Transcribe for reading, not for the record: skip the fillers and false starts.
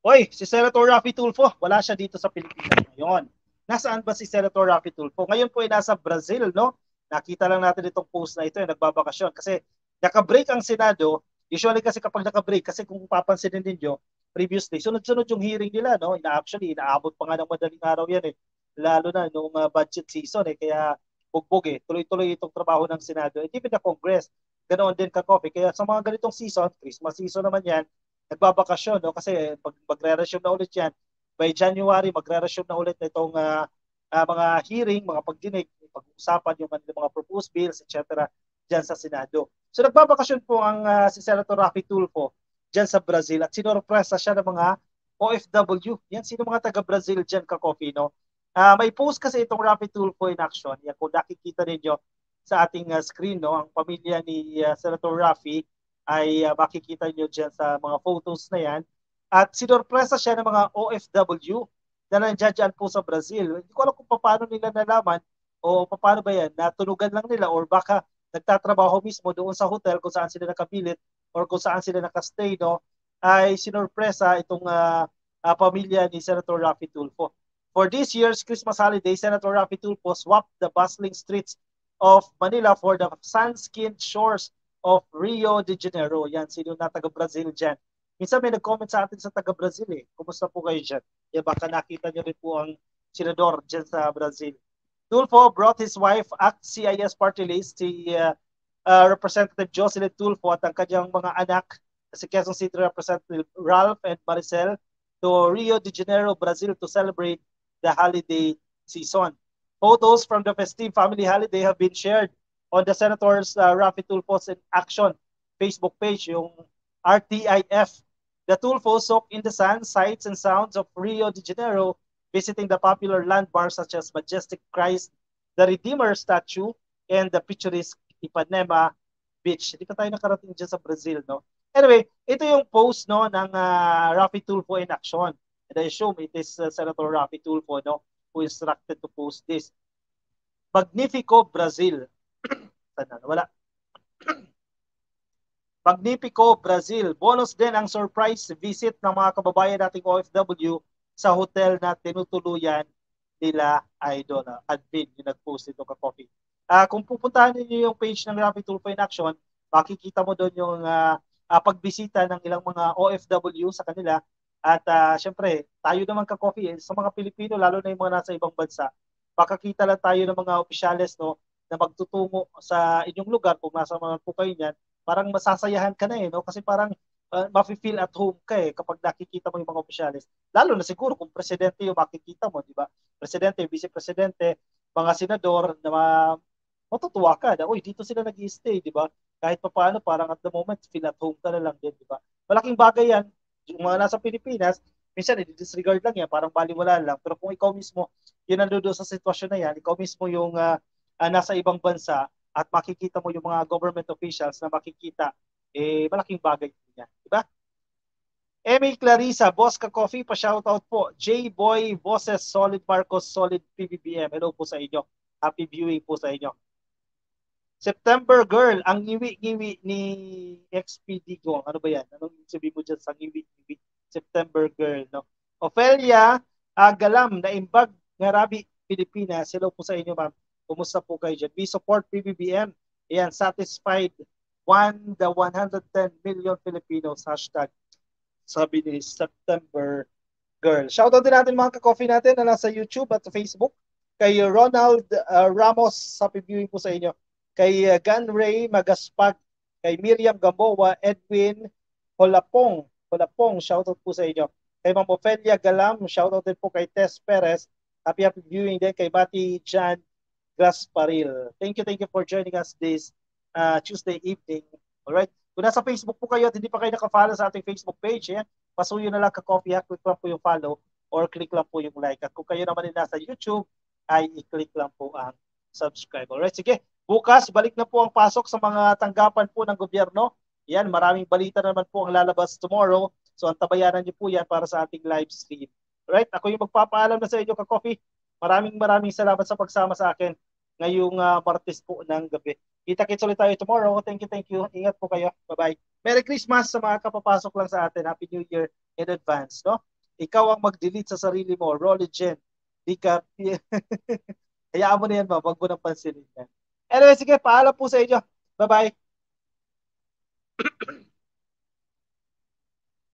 Oy, si Senator Raffy Tulfo, wala siya dito sa Pilipinas ngayon. Nasaan ba si Senator Raffy Tulfo? Ngayon po ay nasa Brazil, no? Nakita lang natin itong post na ito, nagbabakasyon. Kasi naka-break ang Senado. Usually kasi kapag naka-break, kasi kung papansinin ninyo, previously, sunod-sunod yung hearing nila, no? Actually, inaabot pa nga ng madaling araw yan eh. Lalo na nung budget season eh. Kaya bugbog eh. Tuloy-tuloy itong trabaho ng Senado. And even the Congress, ganoon din ka-coffee. Kaya sa mga ganitong season, Christmas season naman yan, nagbabakasyon, no? Kasi pag magre-resume na ulit yan, by January, magre-resume na ulit itong mga hearing, mga pagdinig, pag-uusapan yung mga proposed bills, etc. dyan sa Senado. So nagbabakasyon po ang si Senator Raffy Tulfo dyan sa Brazil at sinorpresa siya ng mga OFW. Yan, sino mga taga-Brazil dyan ka-coffee, no? May post kasi itong Raffy Tulfo in action. Yan, kung nakikita ninyo sa ating screen, no, ang pamilya ni Senator Raffy ay makikita nyo dyan sa mga photos na yan. At sinorpresa siya ng mga OFW na nandiyan dyan po sa Brazil. Hindi ko alam kung paano nila nalaman o paano ba yan, natunugan lang nila or baka nagtatrabaho mismo doon sa hotel kung saan sila nakabilit or kung saan sila nakastay, no, ay sinorpresa itong pamilya ni Senator Raffy Tulfo. For this year's Christmas holiday, Senator Raffy Tulfo swapped the bustling streets of Manila for the sun-skinned shores of Rio de Janeiro. Yan, sino na taga-Brazil dyan. Minsan may nag-comment sa atin sa taga-Brazil eh. Kumusta po kayo dyan? Yan, baka nakita nyo rin po ang senador dyan sa Brazil. Tulfo brought his wife at CIS party list, si Representative Jocelyn Tulfo at ang kanyang mga anak, si Quezon City Representative Ralph and Maricel, to Rio de Janeiro, Brazil to celebrate the holiday season. Photos from the festive family holiday have been shared on the Senators Raffy Tulfo's in Action Facebook page, yung RTIF. The Tulfo soak in the sun, sights and sounds of Rio de Janeiro, visiting the popular landmarks such as Majestic Christ, the Redeemer statue, and the picturesque Ipanema Beach. Hindi pa tayo nakarating dyan sa Brazil, no? Anyway, ito yung post, no, ng Raffy Tulfo in Action. And I assume it is Senator Raffy Tulfo, no, who instructed to post this. Magnifico Brazil. Sana wala. Magnifico Brazil. Bonus din ang surprise visit ng mga kababayan nating OFW sa hotel na tinutuluyan nila Idol. Admin yung nag-post ito ka-coffee. Kung pupuntahan niyo yung page ng Rapid Tulfo in Action, makikita mo doon yung pagbisita ng ilang mga OFW sa kanila. At syempre, tayo naman ka-coffee sa mga Pilipino, lalo na yung mga nasa ibang bansa, makakita lang tayo ng mga opisyales, no, na magtutungo sa inyong lugar kung nasa mga po kayo niyan, parang masasayahan ka na eh, no? Kasi parang mafe-feel at home ka eh kapag nakikita mo yung mga opisyalis. Lalo na siguro kung presidente yung makikita mo, di ba? Presidente, vice-presidente, mga senador na matutuwa ka na, uy, dito sila nag-i-stay, di ba? Kahit pa paano, parang at the moment, feel at home ka na lang din, di ba? Malaking bagay yan. Yung mga nasa Pilipinas, minsan, i-disregard lang yan, parang baliwala lang. Pero kung ikaw mismo, yun nandoon sa sitwasyon na yan, ikaw mismo yung nasa ibang bansa, at makikita mo yung mga government officials na makikita, malaking bagay niya. Diba? Emmy Clarissa, Boss Ka Coffee, pa-shoutout po. J-Boy, Bosses, Solid Marcos, Solid PBBM. Hello po sa inyo. Happy viewing po sa inyo. September Girl, ang ngiwi-ngiwi ni XPD ko. Ano ba yan? Anong sabi mo dyan sa ngiwi-ngiwi? September Girl, no? Ophelia Galam, na imbag ngarabi Pilipinas. Hello po sa inyo, ma'am. Kumusta po kayo dyan? We support PBBM. Ayan, satisfied the 110 million Filipinos. Hashtag, sabi ni September Girl. Shoutout din natin mga ka-coffee natin na nasa YouTube at Facebook. Kay Ronald Ramos, happy viewing po sa inyo. Kay Gan Ray Magaspag, kay Miriam Gamboa, Edwin Holapong, shoutout po sa inyo. Kay Ma'am Ophelia Galam, shoutout din po kay Tess Perez. Happy viewing din kay Bati Jan Grasparil. Thank you for joining us this Tuesday evening. Alright? Kung nasa Facebook po kayo at hindi pa kayo naka-follow sa ating Facebook page, yan, pasuyo na lang ka-coffee, click lang po yung follow or click lang po yung like. At kung kayo naman din nasa YouTube, ay i-click lang po ang subscribe. Alright, sige. Bukas, balik na po ang pasok sa mga tanggapan po ng gobyerno. Yan, maraming balita naman po ang lalabas tomorrow. So, antabayanan niyo po yan para sa ating live stream. Alright, ako yung magpapaalam na sa inyo ka-coffee. Maraming salamat sa pagsama sa akin ngayong Martes po ng gabi. Kita-kits ulit tayo tomorrow. Thank you, thank you. Ingat po kayo. Bye-bye. Merry Christmas sa mga kapapasok lang sa atin. Happy New Year in advance, no? Ikaw ang mag-delete sa sarili mo. Roll it, Jen. Di ka, hayaan mo na yan, ba? Wag mo nang pansinin yan. Anyway, sige, paalam po sa inyo. Bye-bye.